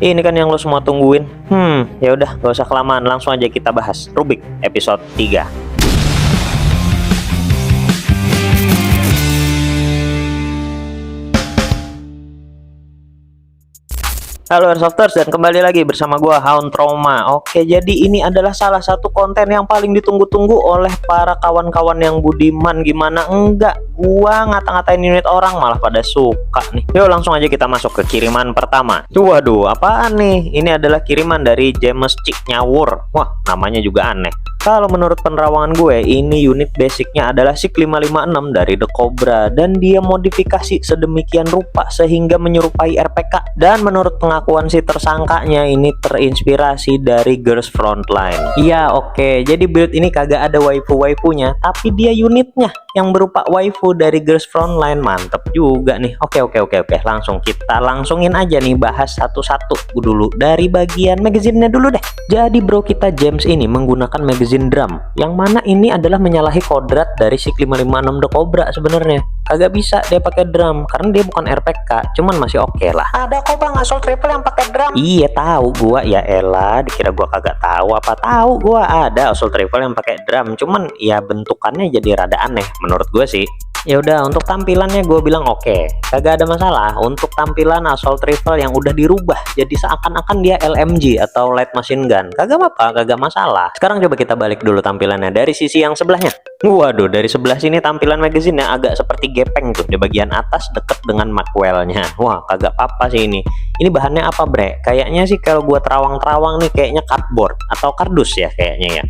Ini kan yang lo semua tungguin. Ya udah, gak usah kelamaan, langsung aja kita bahas Rubik episode 3. Halo Airsofters, dan kembali lagi bersama gua Hound Trauma. Oke, jadi ini adalah salah satu konten yang paling ditunggu-tunggu oleh para kawan-kawan yang budiman. Gimana enggak, gua ngata-ngatain unit orang malah pada suka nih. Yuk langsung aja kita masuk ke kiriman pertama. Waduh, apaan nih? Ini adalah kiriman dari James Cik Nyawur. Wah, namanya juga aneh. Kalau menurut penerawangan gue, ini unit basicnya adalah SIG 556 dari The Cobra, dan dia modifikasi sedemikian rupa sehingga menyerupai RPK. Dan menurut pengakuan si tersangkanya, ini terinspirasi dari Girls Frontline. Iya, oke. Jadi build ini kagak ada waifu-waifunya, tapi dia unitnya yang berupa waifu dari Girls Frontline. Mantep juga nih. Oke. Langsung kita langsungin aja nih, bahas satu-satu dulu. Dari bagian magazinnya dulu deh. Jadi bro kita James ini menggunakan magazine drum, yang mana ini adalah menyalahi kodrat dari SIG 556 The Cobra sebenarnya. Kagak bisa dia pakai drum karena dia bukan RPK, cuman masih oke lah. Ada kok bang assault rifle yang pakai drum. Iya tahu gua, ya elah, dikira gua kagak tahu apa. Tahu gua ada assault rifle yang pakai drum, cuman ya bentukannya jadi rada aneh menurut gua sih. Ya udah, untuk tampilannya gue bilang oke, kagak ada masalah. Untuk tampilan assault rifle yang udah dirubah jadi seakan-akan dia LMG atau light machine gun, kagak apa-apa, kagak masalah. Sekarang coba kita balik dulu tampilannya dari sisi yang sebelahnya. Waduh, dari sebelah sini tampilan magazinnya agak seperti gepeng tuh di bagian atas deket dengan magwellnya. Wah, kagak apa-apa sih ini. Ini bahannya apa bre? Kayaknya sih kalau gua terawang-terawang nih kayaknya cardboard atau kardus ya kayaknya ya.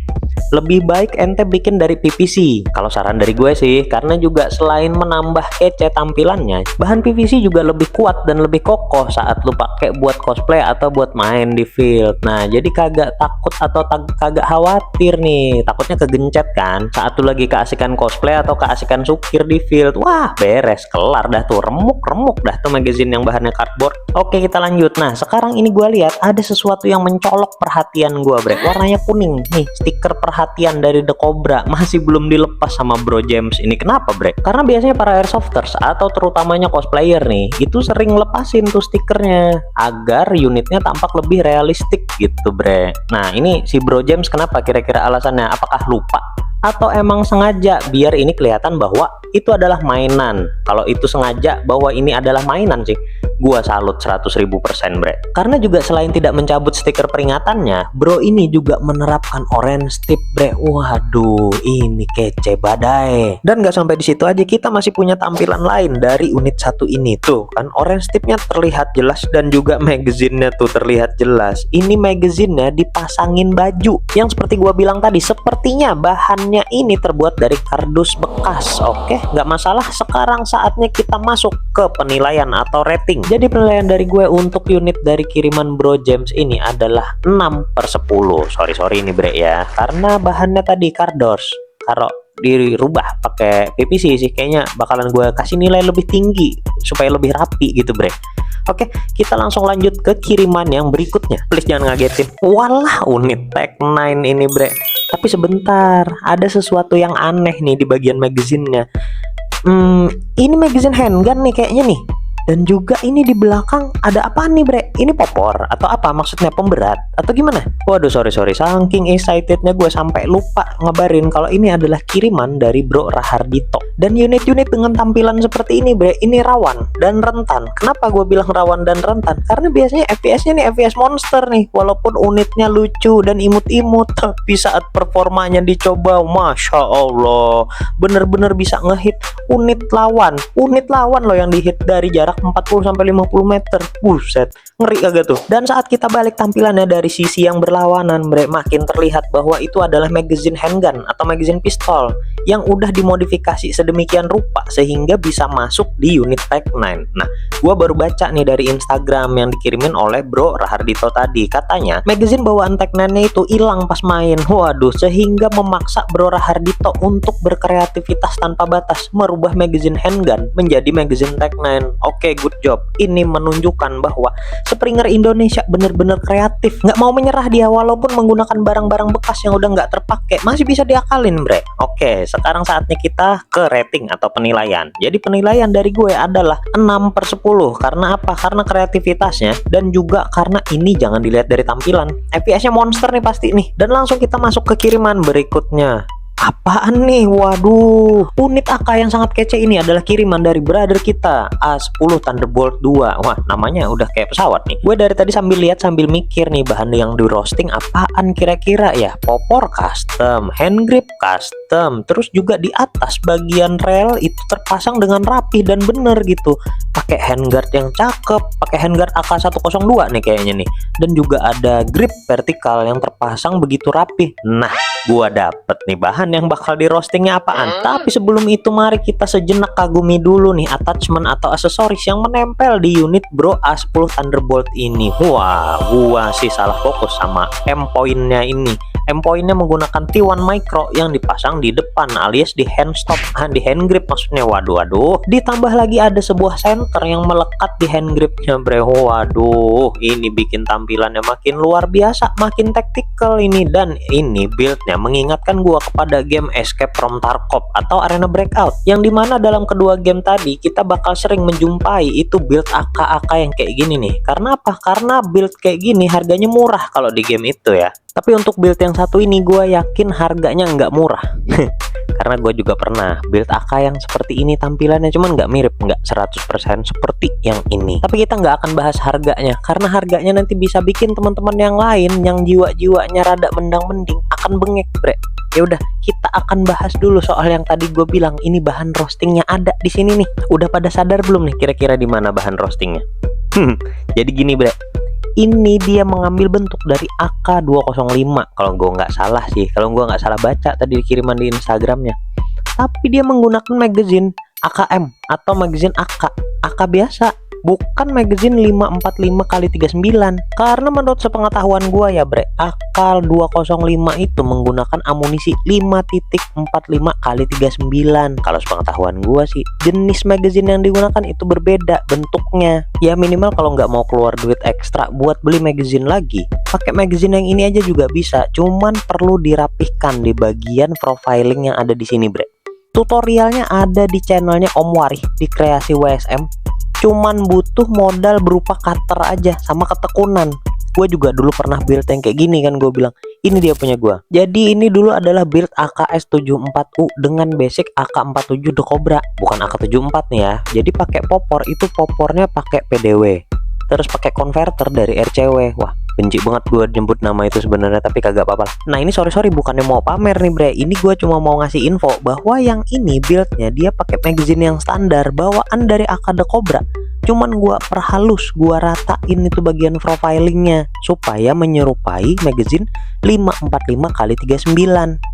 Lebih baik ente bikin dari PVC kalau saran dari gue sih, karena juga selain menambah kece tampilannya, bahan PVC juga lebih kuat dan lebih kokoh saat lu pakai buat cosplay atau buat main di field. Nah, jadi kagak takut atau kagak khawatir nih, takutnya kegencet kan saat lu lagi keasikan cosplay atau keasikan sukir di field. Wah, beres, kelar dah tuh, remuk dah tuh magazine yang bahannya cardboard. Oke, kita lanjut. Nah, sekarang ini gue lihat ada sesuatu yang mencolok perhatian gue bre, warnanya kuning nih, stiker perhatian dari The Cobra masih belum dilepas sama Bro James ini. Kenapa bre? Karena biasanya para airsofters atau terutamanya cosplayer nih itu sering lepasin tuh stikernya agar unitnya tampak lebih realistik gitu bre. Nah, ini si Bro James kenapa kira-kira alasannya? Apakah lupa atau emang sengaja biar ini kelihatan bahwa itu adalah mainan? Kalau itu sengaja bahwa ini adalah mainan sih, gua salut 100.000% bre. Karena juga selain tidak mencabut stiker peringatannya, bro ini juga menerapkan orange tip bre. Waduh, ini kece badai. Dan nggak sampai di situ aja, kita masih punya tampilan lain dari unit satu ini tuh kan, orange tipnya terlihat jelas dan juga magazinnya tuh terlihat jelas. Ini magazinnya dipasangin baju yang seperti gua bilang tadi, sepertinya bahannya ini terbuat dari kardus bekas. Oke, nggak masalah. Sekarang saatnya kita masuk ke penilaian atau rating. Jadi penilaian dari gue untuk unit dari kiriman Bro James ini adalah 6/10. Sorry ini bre ya, karena bahannya tadi kardus. Kalau dirubah pakai PVC sih kayaknya bakalan gue kasih nilai lebih tinggi supaya lebih rapi gitu bre. Oke, kita langsung lanjut ke kiriman yang berikutnya. Please jangan ngagetin. Walah, unit Tech 9 ini bre. Tapi sebentar, ada sesuatu yang aneh nih di bagian magazinnya. Ini magazine handgun nih kayaknya nih. Dan juga ini di belakang ada apa nih bre? Ini popor atau apa maksudnya, pemberat atau gimana? Waduh, sorry saking excitednya gue sampai lupa ngabarin kalau ini adalah kiriman dari Bro Rahardito. Dan unit-unit dengan tampilan seperti ini bre, ini rawan dan rentan. Kenapa gue bilang rawan dan rentan? Karena biasanya FPS-nya nih FPS monster nih, walaupun unitnya lucu dan imut-imut, tapi saat performanya dicoba, Masya Allah, bener-bener bisa ngehit unit lawan loh yang dihit dari jarak 40-50 meter. Buset, ngeri kagak tuh. Dan saat kita balik tampilannya dari sisi yang berlawanan bre, makin terlihat bahwa itu adalah magazine handgun atau magazine pistol yang udah dimodifikasi sedemikian rupa sehingga bisa masuk di unit Tech 9. Nah, gua baru baca nih dari Instagram yang dikirimin oleh Bro Rahardito tadi, katanya magazine bawaan Tech 9-nya itu hilang pas main. Waduh, sehingga memaksa Bro Rahardito untuk berkreativitas tanpa batas, merubah magazine handgun menjadi magazine Tech 9. Oke, good job. Ini menunjukkan bahwa Springer Indonesia bener-bener kreatif, nggak mau menyerah dia walaupun menggunakan barang-barang bekas yang udah nggak terpakai, masih bisa diakalin bre. Oke, sekarang saatnya kita ke rating atau penilaian. Jadi penilaian dari gue adalah 6/10. Karena apa? Karena kreativitasnya dan juga karena ini jangan dilihat dari tampilan, FPS-nya monster nih pasti nih. Dan langsung kita masuk ke kiriman berikutnya. Apaan nih? Waduh, unit AK yang sangat kece ini adalah kiriman dari brother kita A10 Thunderbolt 2. Wah, namanya udah kayak pesawat nih. Gue dari tadi sambil lihat sambil mikir nih bahan yang di roasting apaan kira-kira ya. Popor custom, hand grip custom, terus juga di atas bagian rel itu terpasang dengan rapi dan bener gitu. Pakai handguard yang cakep, pakai handguard AK102 nih kayaknya nih. Dan juga ada grip vertikal yang terpasang begitu rapi. Nah, gua dapet nih bahan yang bakal di roastingnya apaan. Tapi sebelum itu mari kita sejenak kagumi dulu nih attachment atau aksesoris yang menempel di unit bro A10 Thunderbolt ini. Wah, gua sih salah fokus sama M-point-nya ini. M-point-nya menggunakan T1 Micro yang dipasang di depan alias di hand stop, di hand grip maksudnya. Waduh. Ditambah lagi ada sebuah center yang melekat di hand gripnya bro. Waduh, ini bikin tampilannya makin luar biasa, makin tactical ini. Dan ini buildnya mengingatkan gua kepada game Escape from Tarkov atau Arena Breakout, yang dimana dalam kedua game tadi kita bakal sering menjumpai itu build AK-AK yang kayak gini nih. Karena apa? Karena build kayak gini harganya murah kalau di game itu ya. Tapi untuk build yang satu ini gue yakin harganya nggak murah. Karena gue juga pernah build AK yang seperti ini tampilannya, cuman nggak mirip, nggak 100% seperti yang ini. Tapi kita nggak akan bahas harganya, karena harganya nanti bisa bikin teman-teman yang lain yang jiwa-jiwanya rada mendang-mending akan bengek bre. Ya udah, kita akan bahas dulu soal yang tadi gue bilang ini bahan roastingnya ada di sini nih. Udah pada sadar belum nih kira-kira di mana bahan roastingnya? Jadi gini bre. Ini dia mengambil bentuk dari AK205 kalau gue nggak salah sih, kalau gue nggak salah baca tadi kiriman di Instagramnya. Tapi dia menggunakan magazine AKM atau magazine AK biasa, bukan magazine 545x39. Karena menurut sepengetahuan gue ya bre, AK205 itu menggunakan amunisi 5.45x39. Kalau sepengetahuan gue sih jenis magazine yang digunakan itu berbeda bentuknya. Ya minimal kalau nggak mau keluar duit ekstra buat beli magazine lagi, pakai magazine yang ini aja juga bisa. Cuman perlu dirapihkan di bagian profiling yang ada di sini bre. Tutorialnya ada di channelnya Om Warih di Kreasi WSM. Cuman butuh modal berupa cutter aja sama ketekunan. Gue juga dulu pernah build yang kayak gini kan, gue bilang ini dia punya gue. Jadi ini dulu adalah build AKS74U dengan basic AK47 The Cobra, bukan AK74 nih ya. Jadi pakai popor, itu popornya pakai PDW, terus pakai converter dari RCW. Wah, benci banget gue nyebut nama itu sebenarnya, tapi kagak apa-apa. Nah ini sorry bukannya mau pamer nih bre, ini gue cuma mau ngasih info bahwa yang ini buildnya dia pakai magazine yang standar bawaan dari AK The Cobra. Cuman gua perhalus, gua ratain itu bagian profilingnya supaya menyerupai magazine 545x39.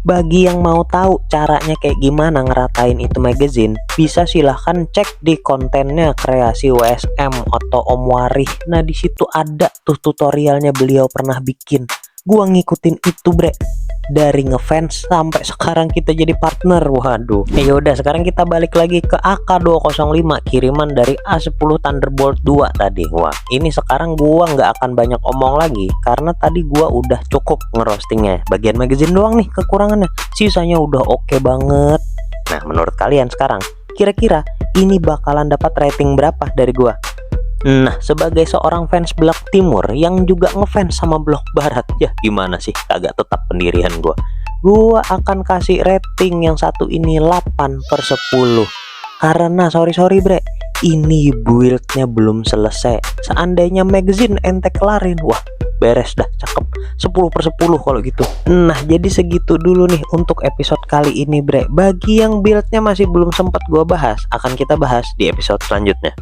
Bagi yang mau tahu caranya kayak gimana ngeratain itu magazine, bisa silahkan cek di kontennya Kreasi WSM atau Om Warih. Nah di situ ada tuh tutorialnya beliau pernah bikin. Gua ngikutin itu bre, dari ngefans sampai sekarang kita jadi partner. Waduh. Ya udah, sekarang kita balik lagi ke AK205 kiriman dari A10 Thunderbolt 2 tadi. Wah, ini sekarang gua nggak akan banyak omong lagi karena tadi gua udah cukup ngerostingnya. Bagian magazine doang nih kekurangannya, sisanya udah oke banget. Nah, menurut kalian sekarang kira-kira ini bakalan dapat rating berapa dari gua? Nah, sebagai seorang fans Blok Timur yang juga ngefans sama Blok Barat, ya gimana sih, kagak tetap pendirian gua akan kasih rating yang satu ini 8/10. Karena sorry bre, ini buildnya belum selesai. Seandainya magazine ente kelarin, wah beres dah, cakep 10/10 kalau gitu. Nah jadi segitu dulu nih untuk episode kali ini bre. Bagi yang buildnya masih belum sempat gua bahas, akan kita bahas di episode selanjutnya.